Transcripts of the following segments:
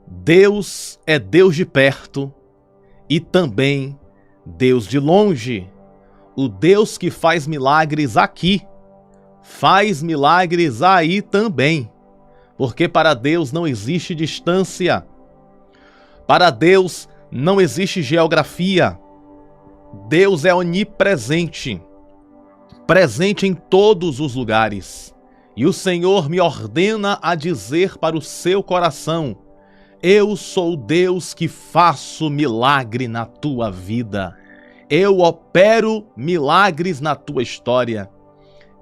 Deus é Deus de perto e também Deus de longe. O Deus que faz milagres aqui, faz milagres aí também. Porque para Deus não existe distância. Para Deus não existe geografia. Deus é onipresente, presente em todos os lugares. E o Senhor me ordena a dizer para o seu coração: eu sou Deus que faço milagre na tua vida. Eu opero milagres na tua história.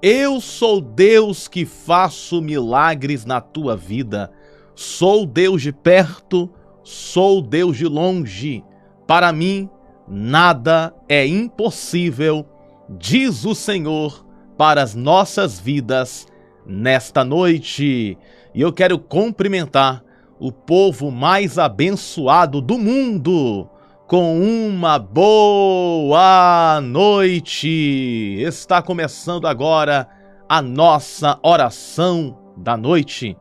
Eu sou Deus que faço milagres na tua vida. Sou Deus de perto, sou Deus de longe. Para mim, nada é impossível, diz o Senhor, para as nossas vidas nesta noite. E eu quero cumprimentar o povo mais abençoado do mundo com uma boa noite. Está começando agora a nossa oração da noite.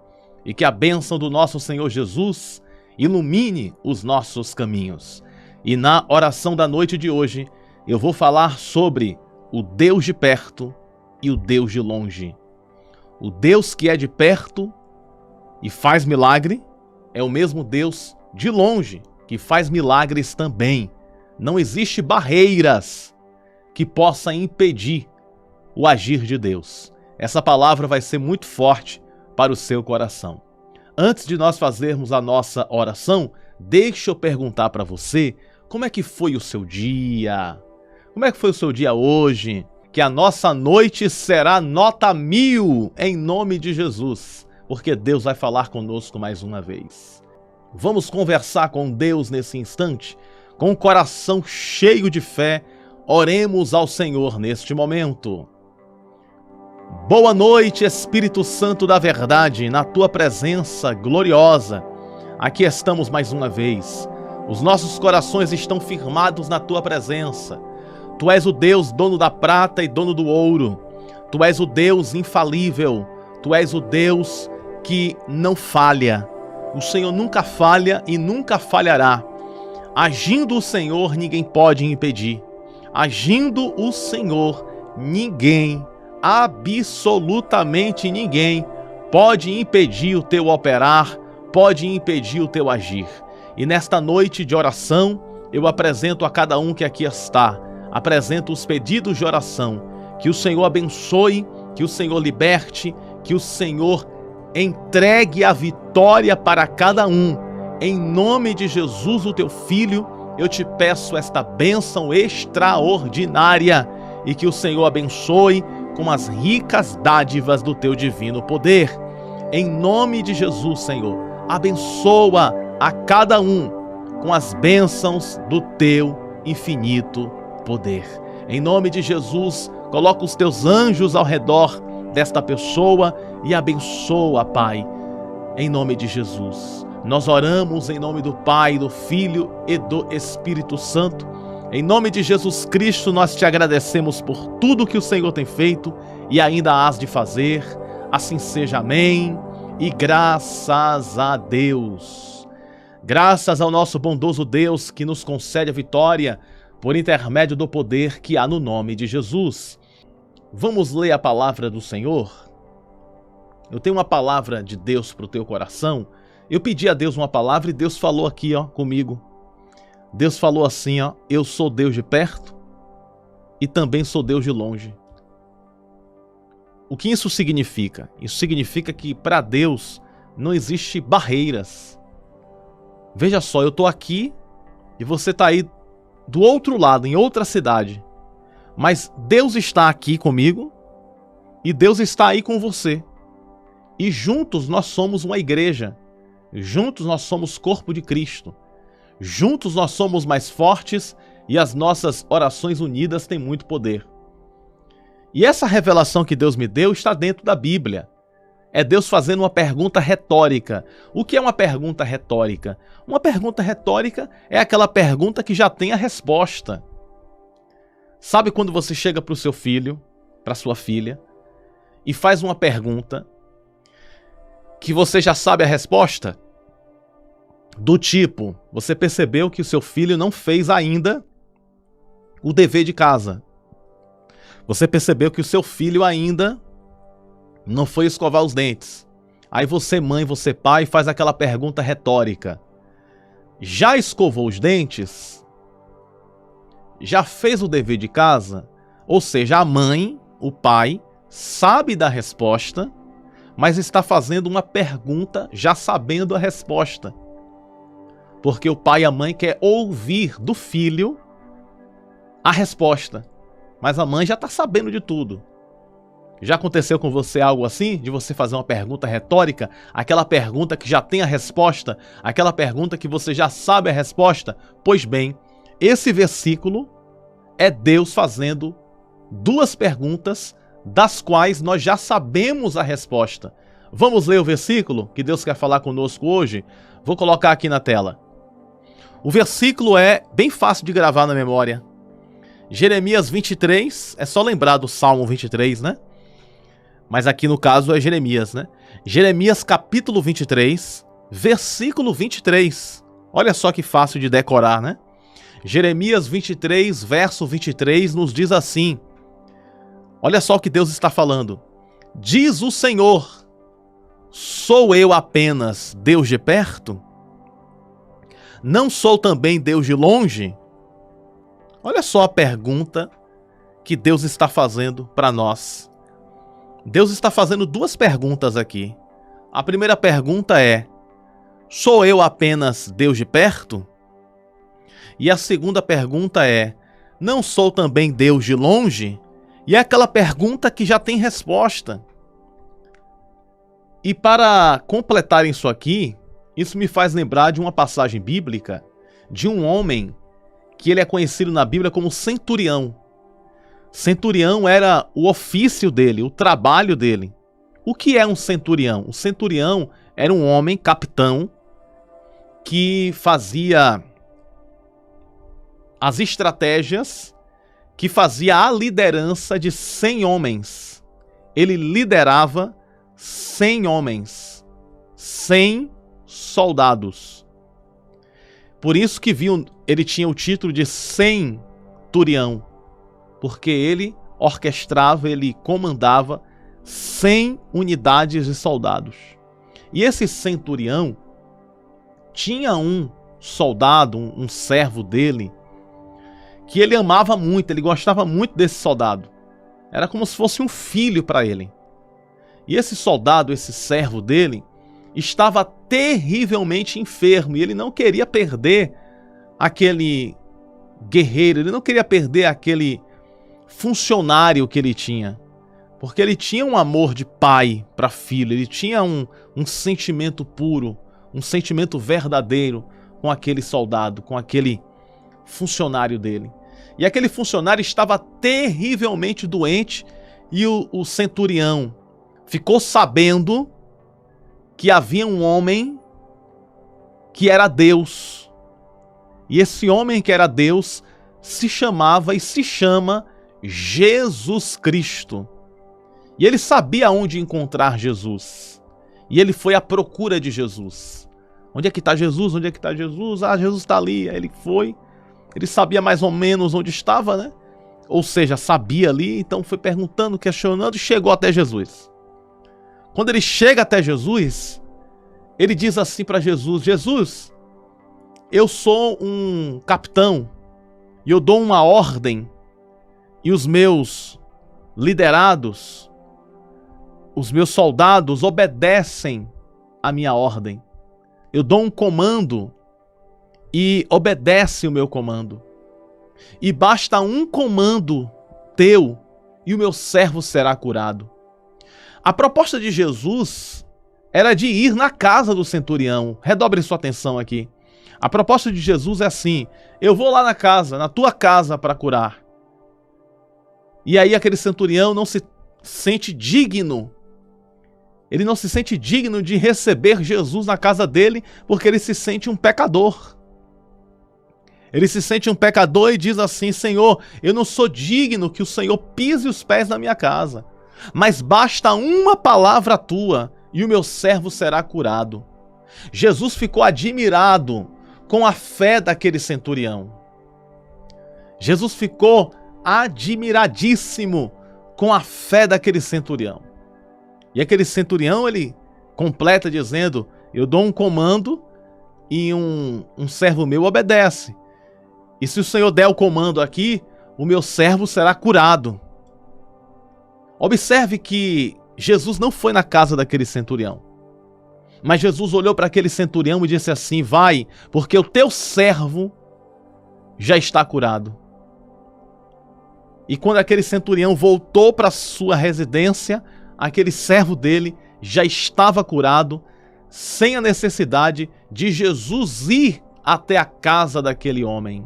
E que a bênção do nosso Senhor Jesus ilumine os nossos caminhos. E na oração da noite de hoje, eu vou falar sobre o Deus de perto e o Deus de longe. O Deus que é de perto e faz milagre é o mesmo Deus de longe que faz milagres também. Não existe barreiras que possa impedir o agir de Deus. Essa palavra vai ser muito forte para o seu coração. Antes de nós fazermos a nossa oração, deixa eu perguntar para você, como é que foi o seu dia? Como é que foi o seu dia hoje? Que a nossa noite será nota 1000 em nome de Jesus, porque Deus vai falar conosco mais uma vez. Vamos conversar com Deus nesse instante, com o coração cheio de fé. Oremos ao Senhor neste momento. Boa noite, Espírito Santo da verdade, na tua presença gloriosa. Aqui estamos mais uma vez. Os nossos corações estão firmados na tua presença. Tu és o Deus dono da prata e dono do ouro. Tu és o Deus infalível. Tu és o Deus que não falha. O Senhor nunca falha e nunca falhará. Agindo o Senhor, ninguém pode impedir. Agindo o Senhor, ninguém, absolutamente ninguém, pode impedir o teu operar, pode impedir o teu agir. E nesta noite de oração, eu apresento a cada um que aqui está, apresento os pedidos de oração, que o Senhor abençoe, que o Senhor liberte, que o Senhor entregue a vitória para cada um. Em nome de Jesus, o teu Filho, eu te peço esta bênção extraordinária e que o Senhor abençoe com as ricas dádivas do teu divino poder. Em nome de Jesus, Senhor, abençoa a cada um com as bênçãos do teu infinito poder. Em nome de Jesus, coloca os teus anjos ao redor desta pessoa e abençoa, Pai, em nome de Jesus. Nós oramos em nome do Pai, do Filho e do Espírito Santo. Em nome de Jesus Cristo, nós te agradecemos por tudo que o Senhor tem feito e ainda hás de fazer. Assim seja, amém. E graças a Deus. Graças ao nosso bondoso Deus que nos concede a vitória por intermédio do poder que há no nome de Jesus. Vamos ler a palavra do Senhor? Eu tenho uma palavra de Deus para o teu coração. Eu pedi a Deus uma palavra e Deus falou aqui, comigo. Deus falou assim, eu sou Deus de perto e também sou Deus de longe. O que isso significa? Isso significa que para Deus não existe barreiras. Veja só, eu estou aqui e você está aí do outro lado, em outra cidade. Mas Deus está aqui comigo e Deus está aí com você. E juntos nós somos uma igreja. Juntos nós somos corpo de Cristo. Juntos nós somos mais fortes e as nossas orações unidas têm muito poder. E essa revelação que Deus me deu está dentro da Bíblia. É Deus fazendo uma pergunta retórica. O que é uma pergunta retórica? Uma pergunta retórica é aquela pergunta que já tem a resposta. Sabe quando você chega para o seu filho, para sua filha, e faz uma pergunta que você já sabe a resposta? Do tipo, você percebeu que o seu filho não fez ainda o dever de casa. Você percebeu que o seu filho ainda não foi escovar os dentes. Aí você, mãe, você, pai, faz aquela pergunta retórica. Já escovou os dentes? Já fez o dever de casa? Ou seja, a mãe, o pai, sabe da resposta, mas está fazendo uma pergunta já sabendo a resposta. Porque o pai e a mãe querem ouvir do filho a resposta. Mas a mãe já está sabendo de tudo. Já aconteceu com você algo assim? De você fazer uma pergunta retórica? Aquela pergunta que já tem a resposta? Aquela pergunta que você já sabe a resposta? Pois bem, esse versículo é Deus fazendo duas perguntas das quais nós já sabemos a resposta. Vamos ler o versículo que Deus quer falar conosco hoje? Vou colocar aqui na tela. O versículo é bem fácil de gravar na memória. Jeremias 23, é só lembrar do Salmo 23, né? Mas aqui no caso é Jeremias, né? Jeremias capítulo 23, versículo 23. Olha só que fácil de decorar, né? Jeremias 23, verso 23 nos diz assim. Olha só o que Deus está falando. Diz o Senhor, sou eu apenas Deus de perto? Não sou também Deus de longe? Olha só a pergunta que Deus está fazendo para nós. Deus está fazendo duas perguntas aqui. A primeira pergunta é, sou eu apenas Deus de perto? E a segunda pergunta é, não sou também Deus de longe? E é aquela pergunta que já tem resposta. E para completar isso aqui, isso me faz lembrar de uma passagem bíblica de um homem que ele é conhecido na Bíblia como centurião. Centurião era o ofício dele, o trabalho dele. O que é um centurião? O centurião era um homem, capitão, que fazia as estratégias, que fazia a liderança de 100 homens. Ele liderava 100 homens, 100 soldados. Por isso que ele tinha o título de centurião, porque ele orquestrava, ele comandava 100 unidades de soldados. E esse centurião tinha um soldado, um servo dele, que ele amava muito, ele gostava muito desse soldado. Era como se fosse um filho para ele. E esse soldado, esse servo dele, estava terrivelmente enfermo e ele não queria perder aquele guerreiro, ele não queria perder aquele funcionário que ele tinha, porque ele tinha um amor de pai para filho, ele tinha um sentimento puro, um sentimento verdadeiro com aquele soldado, com aquele funcionário dele. E aquele funcionário estava terrivelmente doente e o centurião ficou sabendo que havia um homem que era Deus. E esse homem que era Deus se chamava e se chama Jesus Cristo. E ele sabia onde encontrar Jesus. E ele foi à procura de Jesus. Onde é que está Jesus? Onde é que está Jesus? Ah, Jesus está ali. Aí ele foi. Ele sabia mais ou menos onde estava, né? Ou seja, sabia ali, então foi perguntando, questionando e chegou até Jesus. Quando ele chega até Jesus, ele diz assim para Jesus, Jesus, eu sou um capitão e eu dou uma ordem e os meus liderados, os meus soldados obedecem a minha ordem. Eu dou um comando e obedece o meu comando. E basta um comando teu e o meu servo será curado. A proposta de Jesus era de ir na casa do centurião. Redobre sua atenção aqui. A proposta de Jesus é assim, eu vou lá na tua casa para curar. E aí aquele centurião não se sente digno. Ele não se sente digno de receber Jesus na casa dele porque ele se sente um pecador. Ele se sente um pecador e diz assim, Senhor, eu não sou digno que o Senhor pise os pés na minha casa, mas basta uma palavra tua e o meu servo será curado. Jesus ficou admirado com a fé daquele centurião. Jesus ficou admiradíssimo com a fé daquele centurião. E aquele centurião, ele completa dizendo: eu dou um comando e um servo meu obedece. E se o Senhor der o comando aqui, o meu servo será curado. Observe que Jesus não foi na casa daquele centurião. Mas Jesus olhou para aquele centurião e disse assim: vai, porque o teu servo já está curado. E quando aquele centurião voltou para sua residência, aquele servo dele já estava curado, sem a necessidade de Jesus ir até a casa daquele homem.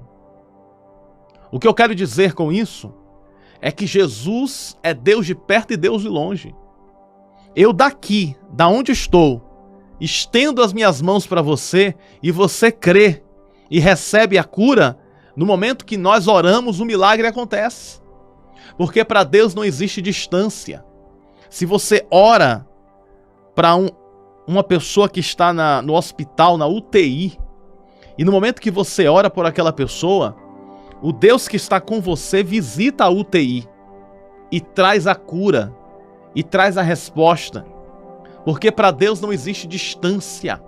O que eu quero dizer com isso é que Jesus é Deus de perto e Deus de longe. Eu daqui, da onde estou, estendo as minhas mãos para você e você crê e recebe a cura, no momento que nós oramos, o milagre acontece. Porque para Deus não existe distância. Se você ora para uma pessoa que está no hospital, na UTI, e no momento que você ora por aquela pessoa, o Deus que está com você visita a UTI e traz a cura e traz a resposta. Porque para Deus não existe distância.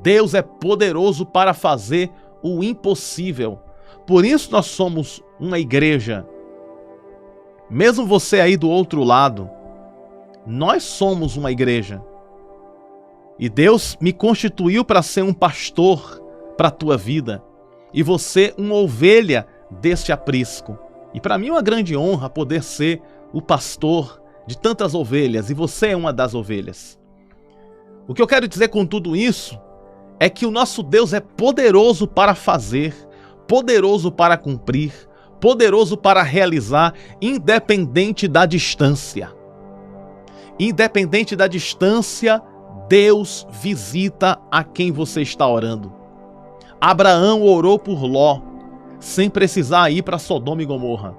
Deus é poderoso para fazer o impossível. Por isso nós somos uma igreja. Mesmo você aí do outro lado, nós somos uma igreja. E Deus me constituiu para ser um pastor para a tua vida. E você uma ovelha deste aprisco. E para mim é uma grande honra poder ser o pastor de tantas ovelhas. E você é uma das ovelhas. O que eu quero dizer com tudo isso é que o nosso Deus é poderoso para fazer, poderoso para cumprir, poderoso para realizar, independente da distância. Independente da distância, Deus visita a quem você está orando. Abraão orou por Ló, sem precisar ir para Sodoma e Gomorra.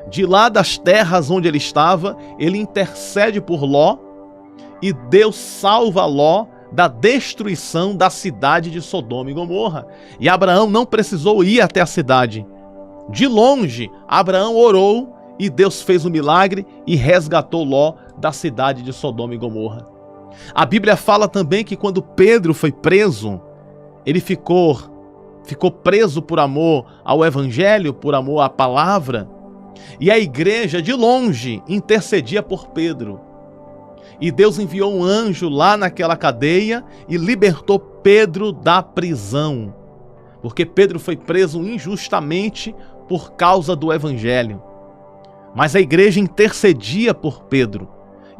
De lá das terras onde ele estava, ele intercede por Ló e Deus salva Ló da destruição da cidade de Sodoma e Gomorra. E Abraão não precisou ir até a cidade. De longe, Abraão orou e Deus fez o milagre e resgatou Ló da cidade de Sodoma e Gomorra. A Bíblia fala também que quando Pedro foi preso, ele ficou preso por amor ao Evangelho, por amor à palavra, e a igreja de longe intercedia por Pedro. E Deus enviou um anjo lá naquela cadeia e libertou Pedro da prisão, porque Pedro foi preso injustamente por causa do Evangelho. Mas a igreja intercedia por Pedro.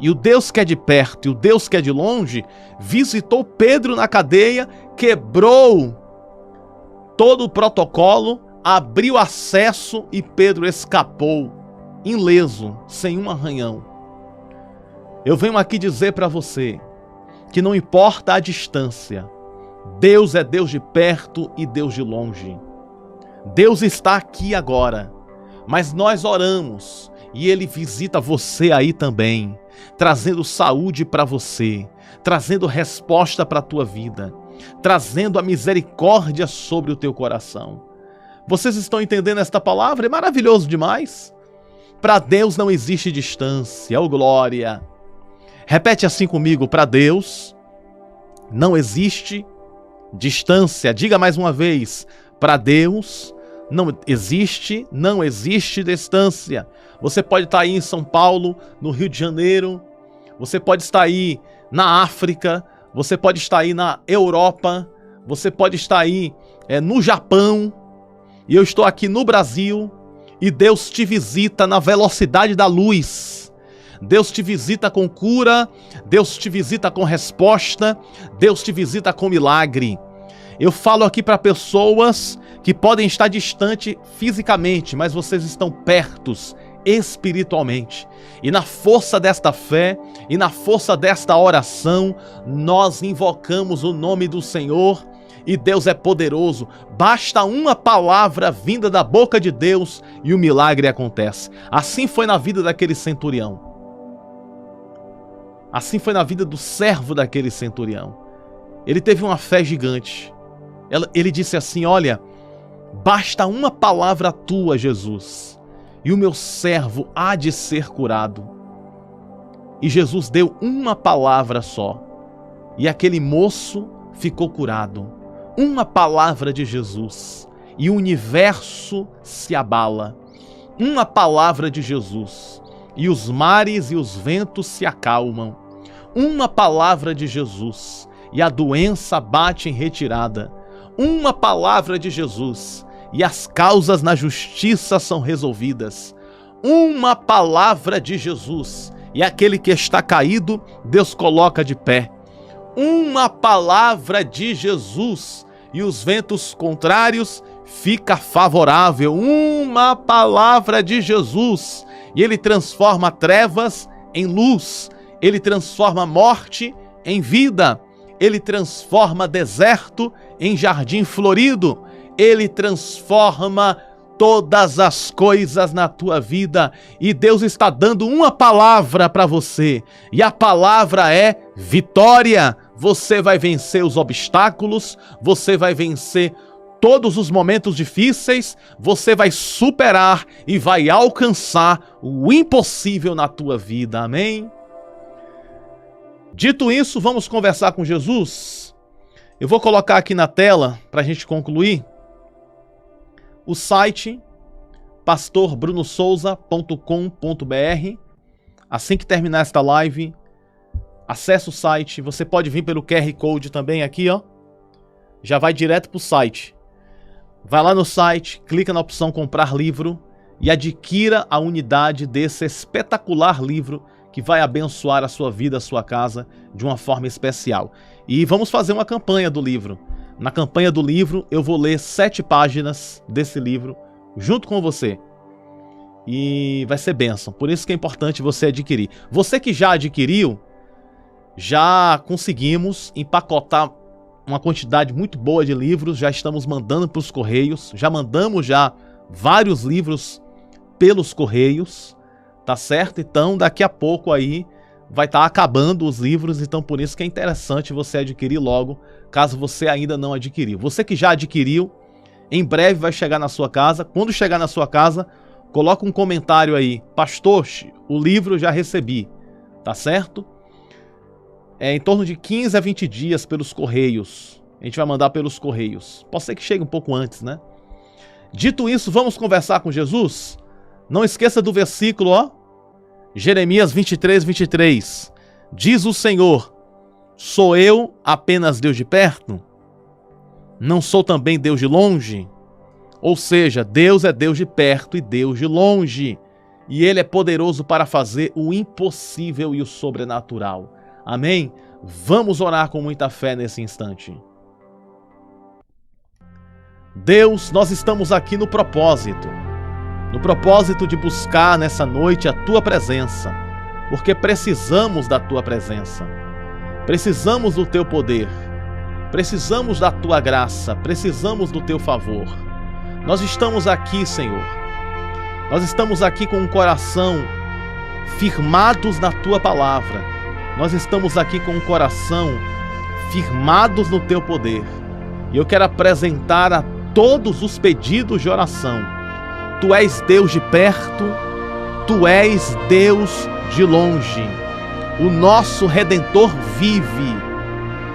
E o Deus que é de perto e o Deus que é de longe visitou Pedro na cadeia, quebrou todo o protocolo, abriu acesso e Pedro escapou ileso, sem um arranhão. Eu venho aqui dizer para você que não importa a distância, Deus é Deus de perto e Deus de longe. Deus está aqui agora, mas nós oramos e Ele visita você aí também, trazendo saúde para você, trazendo resposta para a tua vida, trazendo a misericórdia sobre o teu coração. Vocês estão entendendo esta palavra? É maravilhoso demais. Para Deus não existe distância, oh glória. Repete assim comigo: para Deus não existe distância. Diga mais uma vez: para Deus não existe distância. Você pode estar aí em São Paulo, no Rio de Janeiro, você pode estar aí na África, você pode estar aí na Europa, você pode estar aí no Japão, e eu estou aqui no Brasil, e Deus te visita na velocidade da luz. Deus te visita com cura, Deus te visita com resposta, Deus te visita com milagre. Eu falo aqui para pessoas que podem estar distantes fisicamente, mas vocês estão pertos espiritualmente. E na força desta fé e na força desta oração, nós invocamos o nome do Senhor e Deus é poderoso. Basta uma palavra vinda da boca de Deus e o milagre acontece. Assim foi na vida daquele centurião. Assim foi na vida do servo daquele centurião. Ele teve uma fé gigante. Ele disse assim: olha, basta uma palavra tua, Jesus, e o meu servo há de ser curado. E Jesus deu uma palavra só, e aquele moço ficou curado. Uma palavra de Jesus, e o universo se abala. Uma palavra de Jesus, e os mares e os ventos se acalmam. Uma palavra de Jesus, e a doença bate em retirada. Uma palavra de Jesus, e as causas na justiça são resolvidas. Uma palavra de Jesus, e aquele que está caído, Deus coloca de pé. Uma palavra de Jesus, e os ventos contrários fica favorável. Uma palavra de Jesus, e ele transforma trevas em luz. Ele transforma morte em vida. Ele transforma deserto em jardim florido. Ele transforma todas as coisas na tua vida. E Deus está dando uma palavra para você. E a palavra é vitória. Você vai vencer os obstáculos. Você vai vencer todos os momentos difíceis. Você vai superar e vai alcançar o impossível na tua vida. Amém? Dito isso, vamos conversar com Jesus. Eu vou colocar aqui na tela, para a gente concluir, o site pastorbrunosouza.com.br. Assim que terminar esta live, acesse o site. Você pode vir pelo QR Code também aqui, ó. Já vai direto para o site. Vai lá no site, clica na opção comprar livro e adquira a unidade desse espetacular livro que vai abençoar a sua vida, a sua casa, de uma forma especial. E vamos fazer uma campanha do livro. Na campanha do livro, eu vou ler 7 páginas desse livro, junto com você. E vai ser bênção. Por isso que é importante você adquirir. Você que já adquiriu, já conseguimos empacotar uma quantidade muito boa de livros. Já estamos mandando para os correios. Já mandamos vários livros pelos correios. Tá certo? Então, daqui a pouco aí vai estar acabando os livros, então por isso que é interessante você adquirir logo, caso você ainda não adquiriu. Você que já adquiriu, em breve vai chegar na sua casa. Quando chegar na sua casa, coloca um comentário aí: pastor, o livro já recebi. Tá certo? É em torno de 15 a 20 dias pelos correios. A gente vai mandar pelos correios. Pode ser que chegue um pouco antes, né? Dito isso, vamos conversar com Jesus? Não esqueça do versículo, ó. Jeremias 23, 23. Diz o Senhor: sou eu apenas Deus de perto? Não sou também Deus de longe? Ou seja, Deus é Deus de perto e Deus de longe. E Ele é poderoso para fazer o impossível e o sobrenatural. Amém? Vamos orar com muita fé nesse instante. Deus, nós estamos aqui no propósito de buscar nessa noite a Tua presença, porque precisamos da Tua presença, precisamos do Teu poder, precisamos da Tua graça, precisamos do Teu favor. Nós estamos aqui, Senhor, nós estamos aqui com o coração firmados na Tua palavra, nós estamos aqui com o coração firmados no Teu poder, e eu quero apresentar a todos os pedidos de oração. Tu és Deus de perto, Tu és Deus de longe. O nosso Redentor vive.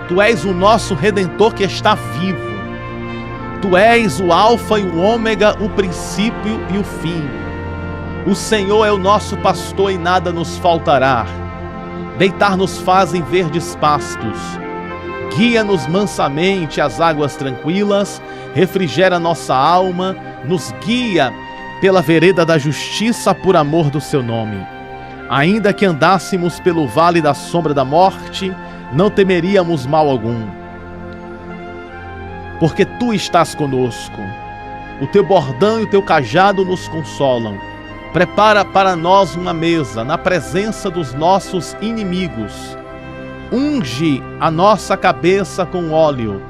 Tu és o nosso Redentor que está vivo. Tu és o Alfa e o Ômega, o princípio e o fim. O Senhor é o nosso pastor e nada nos faltará. Deitar-nos faz em verdes pastos. Guia-nos mansamente às águas tranquilas, refrigera nossa alma, nos guia pela vereda da justiça por amor do seu nome. Ainda que andássemos pelo vale da sombra da morte, não temeríamos mal algum, porque Tu estás conosco. O Teu bordão e o Teu cajado nos consolam. Prepara para nós uma mesa na presença dos nossos inimigos. Unge a nossa cabeça com óleo,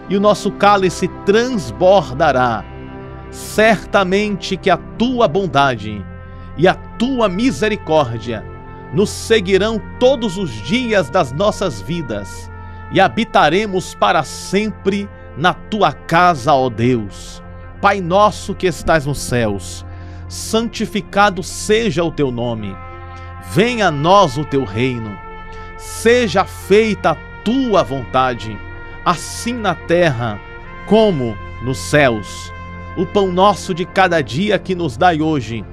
e o nosso cálice transbordará. Certamente que a Tua bondade e a Tua misericórdia nos seguirão todos os dias das nossas vidas, e habitaremos para sempre na tua casa, ó Deus. Pai nosso que estás nos céus, santificado seja o teu nome. Venha a nós o teu reino. Seja feita a tua vontade, assim na terra como nos céus. O pão nosso de cada dia que nos dai hoje.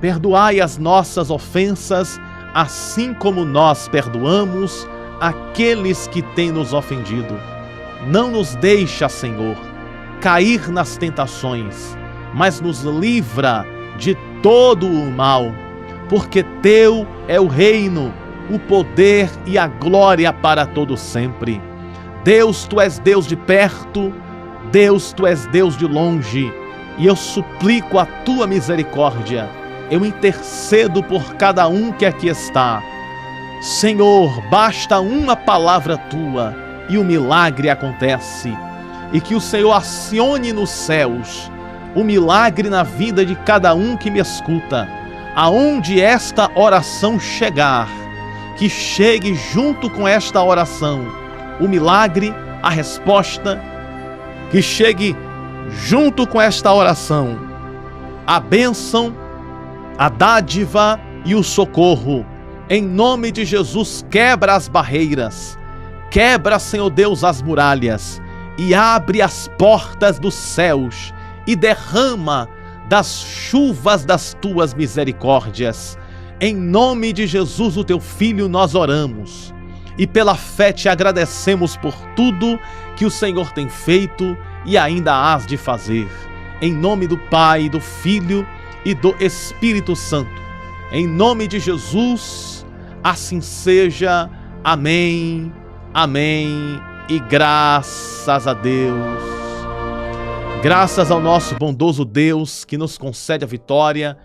Perdoai as nossas ofensas, assim como nós perdoamos aqueles que têm nos ofendido. Não nos deixa, Senhor, cair nas tentações, mas nos livra de todo o mal, porque teu é o reino, o poder e a glória para todo sempre. Deus, tu és Deus de perto, Deus, tu és Deus de longe, e eu suplico a tua misericórdia. Eu intercedo por cada um que aqui está. Senhor, basta uma palavra tua e o milagre acontece. E que o Senhor acione nos céus o milagre na vida de cada um que me escuta. Aonde esta oração chegar, que chegue junto com esta oração o milagre, a resposta, que chegue junto com esta oração a bênção, a dádiva e o socorro. Em nome de Jesus, quebra as barreiras, quebra, Senhor Deus, as muralhas e abre as portas dos céus e derrama das chuvas das tuas misericórdias. Em nome de Jesus, o teu Filho, nós oramos e pela fé te agradecemos por tudo que o Senhor tem feito e ainda hás de fazer. Em nome do Pai, do Filho e do Espírito Santo. Em nome de Jesus, assim seja. Amém, amém e graças a Deus. Graças ao nosso bondoso Deus que nos concede a vitória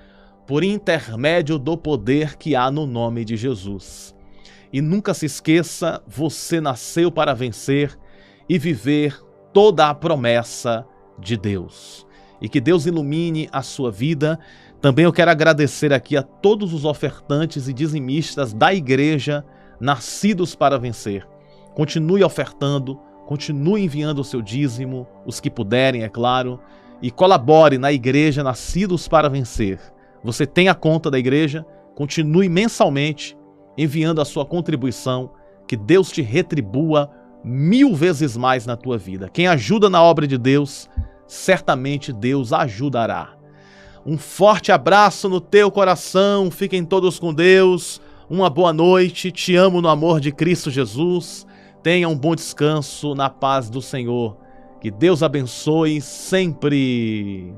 por intermédio do poder que há no nome de Jesus. E nunca se esqueça, você nasceu para vencer e viver toda a promessa de Deus. E que Deus ilumine a sua vida. Também eu quero agradecer aqui a todos os ofertantes e dizimistas da igreja Nascidos para Vencer. Continue ofertando, continue enviando o seu dízimo, os que puderem, é claro, e colabore na igreja Nascidos para Vencer. Você tem a conta da igreja, continue mensalmente enviando a sua contribuição, que Deus te retribua 1000 vezes mais na tua vida. Quem ajuda na obra de Deus, certamente Deus ajudará. Um forte abraço no teu coração, fiquem todos com Deus, uma boa noite, te amo no amor de Cristo Jesus, tenha um bom descanso na paz do Senhor, que Deus abençoe sempre.